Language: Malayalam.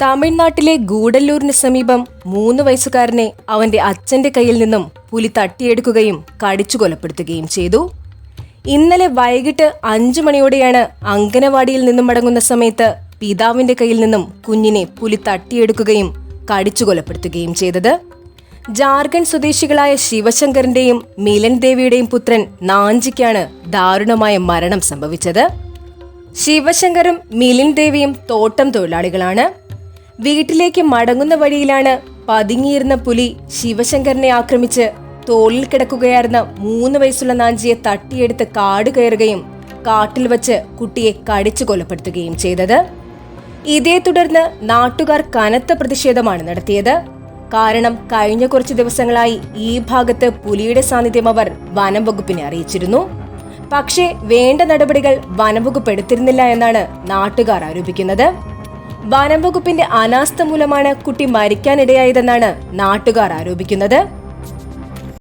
തമിഴ്നാട്ടിലെ ഗൂഡല്ലൂരിന് സമീപം 3 വയസ്സുകാരനെ അവന്റെ അച്ഛന്റെ കയ്യിൽ നിന്നും പുലി തട്ടിയെടുക്കുകയും കടിച്ചു കൊലപ്പെടുത്തുകയും ചെയ്തു. ഇന്നലെ വൈകിട്ട് 5 മണിയോടെയാണ് അങ്കനവാടിയിൽ നിന്നും മടങ്ങുന്ന സമയത്ത് പിതാവിന്റെ കയ്യിൽ നിന്നും കുഞ്ഞിനെ പുലി തട്ടിയെടുക്കുകയും കടിച്ചു കൊലപ്പെടുത്തുകയും ചെയ്തത്. ജാർഖണ്ഡ് സ്വദേശികളായ ശിവശങ്കറിന്റെയും മിലൻ ദേവിയുടെയും പുത്രൻ നാഞ്ചിക്കാണ് ദാരുണമായ മരണം സംഭവിച്ചത്. ശിവശങ്കറും മിലിൻ ദേവിയും തോട്ടം തൊഴിലാളികളാണ്. വീട്ടിലേക്ക് മടങ്ങുന്ന വഴിയിലാണ് പതുങ്ങിയിരുന്ന പുലി ശിവശങ്കറിനെ ആക്രമിച്ച് തോളിൽ കിടക്കുകയായിരുന്ന 3 വയസ്സുള്ള നാഞ്ചിയെ തട്ടിയെടുത്ത് കാട് കയറുകയും കാട്ടിൽ വച്ച് കുട്ടിയെ കടിച്ചു കൊലപ്പെടുത്തുകയും ചെയ്തത്. ഇതേ തുടർന്ന് നാട്ടുകാർ കനത്ത പ്രതിഷേധമാണ് നടത്തിയത്. കാരണം കഴിഞ്ഞ കുറച്ച് ദിവസങ്ങളായി ഈ ഭാഗത്ത് പുലിയുടെ സാന്നിധ്യം അവർ വനം വകുപ്പിനെ അറിയിച്ചിരുന്നു. പക്ഷേ വേണ്ട നടപടികൾ വനംവകുപ്പ് എടുത്തിരുന്നില്ല എന്നാണ് നാട്ടുകാർ ആരോപിക്കുന്നത്. വനംവകുപ്പിന്റെ അനാസ്ഥ മൂലമാണ് കുട്ടി മരിക്കാനിടയായതെന്നാണ് നാട്ടുകാർ ആരോപിക്കുന്നത്.